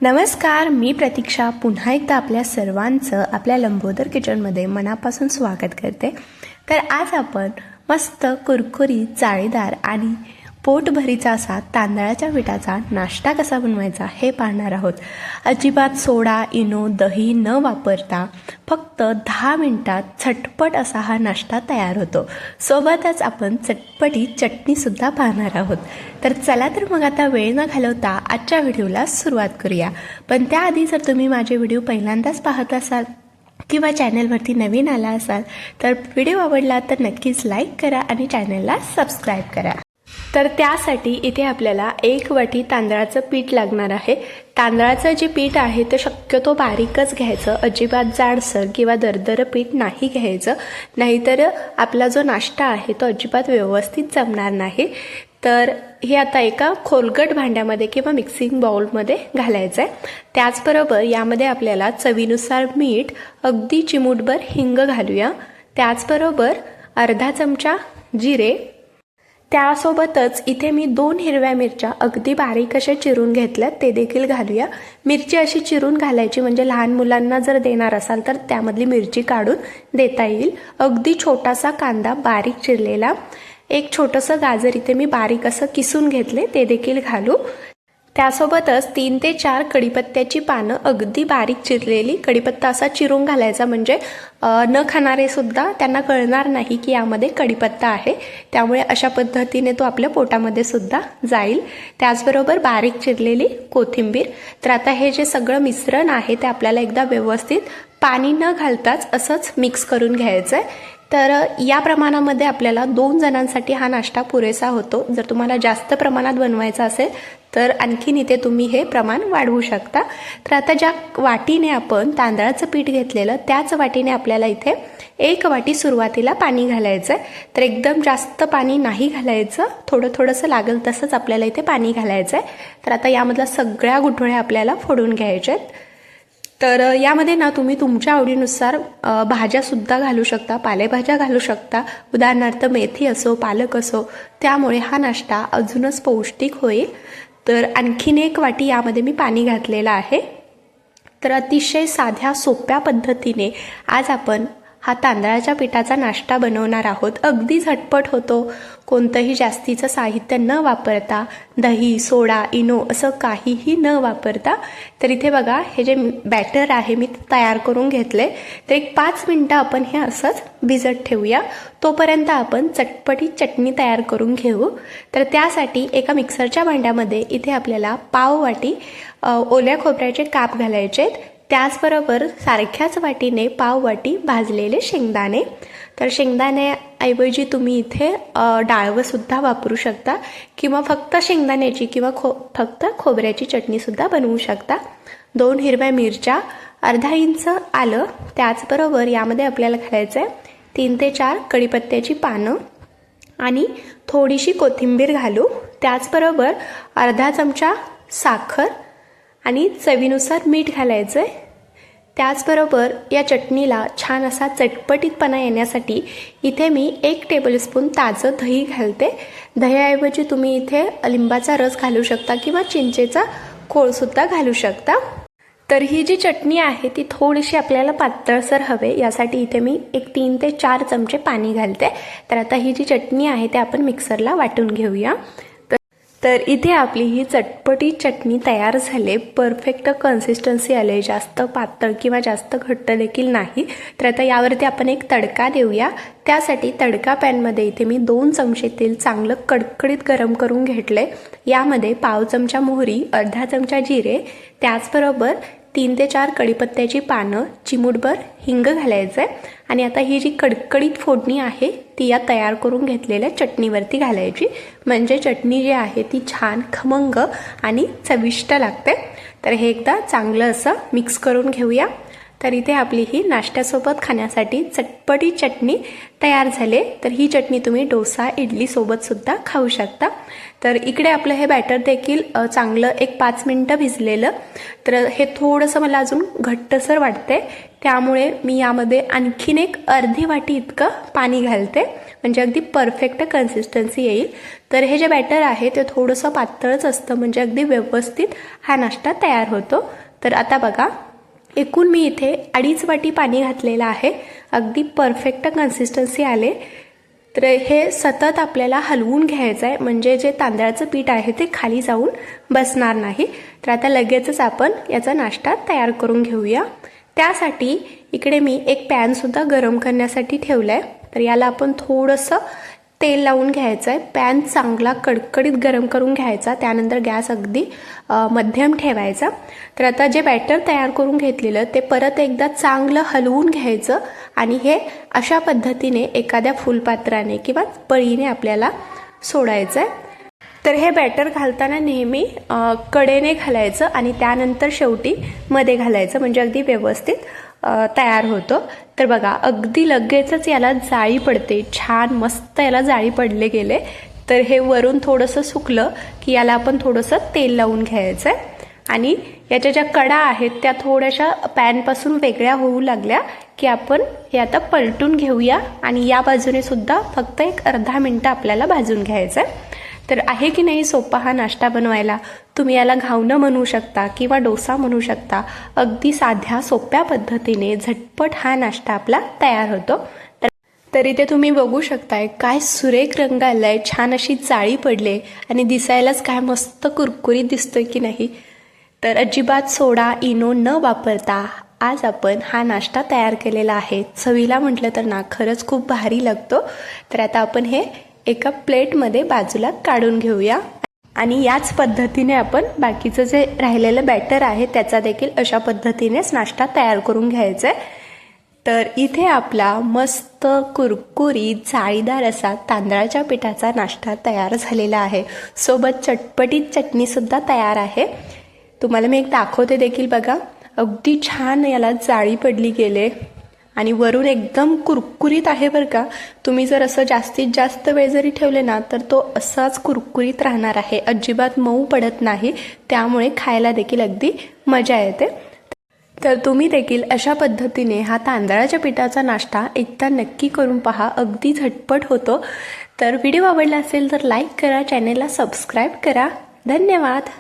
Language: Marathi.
नमस्कार, मी प्रतीक्षा पुन्हा एकदा आपल्या सर्वांचं आपल्या लंबोदर किचनमध्ये मनापासून स्वागत करते। तर आज आपण मस्त कुरकुरीत जाळीदार आणि पोटभरीचा असा तांदळाच्या पिठाचा नाश्ता कसा बनवायचा हे पाहणार आहोत। अजिबात सोडा, इनो, दही न वापरता फक्त 10 मिनिटात झटपट असा हा नाश्ता तयार होतो। सोबतच आपण चटपटी चटणीसुद्धा पाहणार आहोत। तर चला तर मग आता वेळ न घालवता आजच्या व्हिडिओला सुरुवात करूया। पण त्याआधी जर तुम्ही माझे व्हिडिओ पहिल्यांदाच पाहत असाल किंवा चॅनलवरती नवीन आला असाल तर व्हिडिओ आवडला तर नक्कीच लाईक करा आणि चॅनलला सबस्क्राईब करा। तर त्यासाठी इथे आपल्याला 1 वाटी तांदळाचं पीठ लागणार आहे। तांदळाचं जे पीठ आहे ते शक्यतो बारीकच घ्यायचं, अजिबात जाडसर किंवा दरदर पीठ नाही घ्यायचं, नाहीतर आपला जो नाश्ता आहे तो अजिबात व्यवस्थित जमणार नाही। तर हे आता एका खोलगट भांड्यामध्ये किंवा मिक्सिंग बाउलमध्ये घालायचं आहे। त्याचबरोबर यामध्ये आपल्याला चवीनुसार मीठ, अगदी चिमूटभर हिंग घालूया। त्याचबरोबर अर्धा चमचा जिरे, त्यासोबतच इथे मी 2 हिरव्या मिरच्या अगदी बारीक अशा चिरून घेतल्यात, ते देखील घालूया। मिरची अशी चिरून घालायची म्हणजे लहान मुलांना जर देणार असाल तर त्यामधली मिरची काढून देता येईल। अगदी छोटासा कांदा बारीक चिरलेला, एक छोटंसं गाजर इथे मी बारीक असं किसून घेतले, ते देखील घालू। त्यासोबतच 3 ते 4 कढीपत्त्याची पानं अगदी बारीक चिरलेली, कढीपत्ता असा चिरून घालायचा म्हणजे न खाणारे सुद्धा त्यांना कळणार नाही की यामध्ये कढीपत्ता आहे, त्यामुळे अशा पद्धतीने तो आपल्या पोटामध्ये सुद्धा जाईल। त्याचबरोबर बारीक चिरलेली कोथिंबीर। तर आता हे जे सगळं मिश्रण आहे ते आपल्याला एकदा व्यवस्थित पाणी न घालताच असंच मिक्स करून घ्यायचं आहे। तर या प्रमाणामध्ये आपल्याला 2 जणांसाठी हा नाश्ता पुरेसा होतो। जर तुम्हाला जास्त प्रमाणात बनवायचा असेल तर आणखीन इथे तुम्ही हे प्रमाण वाढवू शकता। तर आता ज्या वाटीने आपण तांदळाचं पीठ घेतलेलं त्याच वाटीने आपल्याला इथे 1 वाटी सुरुवातीला पाणी घालायचं आहे। तर एकदम जास्त पाणी नाही घालायचं, थोडंसं लागेल तसंच आपल्याला इथे पाणी घालायचं आहे। तर आता यामधल्या सगळ्या गुठळ्या आपल्याला फोडून घ्यायच्या आहेत। तर यामध्ये ना तुम्ही तुमच्या आवडीनुसार भाज्यासुद्धा घालू शकता, पालेभाज्या घालू शकता, उदाहरणार्थ मेथी असो, पालक असो, त्यामुळे हा नाश्ता अजूनच पौष्टिक होईल। तर आणखीन 1 वाटी यामध्ये मी पाणी घातलेलं आहे। तर अतिशय साध्या सोप्या पद्धतीने आज आपण हा तांदळाच्या पिठाचा नाश्ता बनवणार आहोत। अगदी झटपट होतो, कोणतंही जास्तीचं साहित्य न वापरता, दही, सोडा, इनो असं काहीही न वापरता। तर इथे बघा हे जे बॅटर आहे मी तयार करून घेतले। तर एक 5 मिनिटं आपण हे असंच भिजत ठेवूया, तोपर्यंत आपण चटपटी चटणी तयार करून घेऊ। तर त्यासाठी एका मिक्सरच्या भांड्यामध्ये इथे आपल्याला पाव वाटी ओल्या खोबऱ्याचे काप घालायचे आहेत। त्याचबरोबर सारख्याच वाटीने पाव वाटी भाजलेले शेंगदाणे। तर शेंगदाण्याऐवजी तुम्ही इथे डाळवंसुद्धा वापरू शकता किंवा फक्त शेंगदाण्याची किंवा फक्त खोबऱ्याची चटणीसुद्धा बनवू शकता। 2 हिरव्या मिरच्या, अर्धा इंच आलं, त्याचबरोबर यामध्ये आपल्याला घालायचं आहे 3 ते 4 कढीपत्त्याची पानं आणि थोडीशी कोथिंबीर घालू। त्याचबरोबर अर्धा चमचा साखर आणि चवीनुसार मीठ घालायचं आहे। त्याचबरोबर या चटणीला छान असा चटपटीतपणा येण्यासाठी इथे मी 1 टेबलस्पून ताजं दही घालते। दह्याऐवजी तुम्ही इथे लिंबाचा रस घालू शकता किंवा चिंचेचा खोळसुद्धा घालू शकता। तर ही जी चटणी आहे ती थोडीशी आपल्याला पातळसर हवे, यासाठी इथे मी 3 ते 4 चमचे पाणी घालते। तर आता ही जी चटणी आहे ते आपण मिक्सरला वाटून घेऊया। तर इथे आपली ही चटपटी चटणी तयार झाले, परफेक्ट कन्सिस्टन्सी आले, जास्त पातळ किंवा जास्त घट्ट देखील नाही। तर आता यावरती आपण एक तडका देऊया। त्यासाठी तडका पॅनमध्ये इथे मी 2 चमचे तेल चांगलं कडकडीत गरम करून घेतले। यामध्ये पाव चमचा मोहरी, अर्धा चमचा जिरे, त्याचबरोबर 3 ते 4 कढीपत्त्याची पानं, चिमूटभर हिंग घालायचं आहे आणि आता ही जी कडकडीत फोडणी आहे ती या तयार करून घेतलेल्या चटणीवरती घालायची, म्हणजे चटणी जी आहे ती छान खमंग आणि चविष्ट लागते। तर हे एकदा चांगलं असं मिक्स करून घेऊया। तर इथे आपली ही नाश्त्यासोबत खाण्यासाठी चटपटी चटणी तयार झाली। तर ही चटणी तुम्ही डोसा इडली सोबत सुद्धा खाऊ शकता। तर इकडे आपलं हे बॅटर देखील चांगलं एक 5 मिनिटं भिजलेलं। तर हे थोडंसं मला अजून घट्टसर वाटते, त्यामुळे मी यामध्ये आणखीन एक अर्धी वाटी इतकं पाणी घालते, म्हणजे अगदी परफेक्ट कन्सिस्टन्सी येईल। तर हे जे बॅटर आहे ते थोडंसं पातळच असतं, म्हणजे अगदी व्यवस्थित हा नाश्ता तयार होतो। तर आता बघा, एकूण मी इथे 2.5 वाटी पाणी घातलेलं आहे, अगदी परफेक्ट कन्सिस्टन्सी आले। तर हे सतत आपल्याला हलवून घ्यायचं आहे, म्हणजे जे तांदळाचं पीठ आहे ते खाली जाऊन बसणार नाही। तर आता लगेचच आपण याचा नाश्ता तयार करून घेऊया। त्यासाठी इकडे मी एक पॅनसुद्धा गरम करण्यासाठी ठेवला आहे। तर याला आपण थोडंसं तेल लावून घ्यायचं आहे। पॅन चांगला कडकडीत गरम करून घ्यायचा, त्यानंतर गॅस अगदी मध्यम ठेवायचा। तर आता जे बॅटर तयार करून घेतलेलं ते परत एकदा चांगलं हलवून घ्यायचं आणि हे अशा पद्धतीने एखाद्या फुलपात्राने किंवा पळीने आपल्याला सोडायचं आहे। तर हे बॅटर घालताना नेहमी कडेने घालायचं आणि त्यानंतर शेवटी मध्ये घालायचं, म्हणजे अगदी व्यवस्थित तयार होतो। तर बघा, अगदी लगेचच याला जाळी पडते, छान मस्त याला जाळी पडले गेले। तर हे वरून थोडंसं सुकलं की याला आपण थोडंसं तेल लावून घ्यायचं आहे आणि याच्या ज्या कडा आहेत त्या थोड्याशा पॅनपासून वेगळ्या होऊ लागल्या की आपण हे आता पलटून घेऊया आणि या बाजूने सुद्धा फक्त एक अर्धा मिनिट आपल्याला भाजून घ्यायचं आहे। तर आहे की नाही सोपा हा नाश्ता बनवायला? तुम्ही याला घावणं म्हणू शकता किंवा डोसा म्हणू शकता। अगदी साध्या सोप्या पद्धतीने झटपट हा नाश्ता आपला तयार होतो। तर इथे तुम्ही बघू शकताय काय सुरेख रंग आलाय, छान अशी जाळी पडले आणि दिसायलाच काय मस्त कुरकुरीत दिसतोय की नाही। तर अजिबात सोडा इनो न वापरता आज आपण हा नाश्ता तयार केलेला आहे। चवीला म्हटलं तर ना खरंच खूप भारी लागतो। तर आता आपण हे एका प्लेटमध्ये बाजूला काढून घेऊया आणि याच पद्धतीने आपण बाकीचं जे राहिलेलं बॅटर आहे त्याचा देखील अशा पद्धतीनेच नाश्ता तयार करून घ्यायचा आहे। तर इथे आपला मस्त कुरकुरीत जाळीदार असा तांदळाच्या पिठाचा नाश्ता तयार झालेला आहे। सोबत चटपटीत चटणीसुद्धा तयार आहे। तुम्हाला मी एक दाखवते देखील बघा, अगदी छान याला जाळी पडली गेले आणि वरून एकदम कुरकुरीत आहे बरं का। तुम्ही जर असं जास्तीत जास्त वेळ जरी ठेवले ना तर तो असाच कुरकुरीत राहणार आहे, अजिबात मऊ पडत नाही, त्यामुळे खायला देखील अगदी मजा येते। तर तुम्ही देखील अशा पद्धतीने हा तांदळाच्या पिठाचा नाश्ता एकदा नक्की करून पहा, अगदी झटपट होतो। तर व्हिडिओ आवडला असेल तर लाईक करा, चॅनेलला सबस्क्राईब करा। धन्यवाद।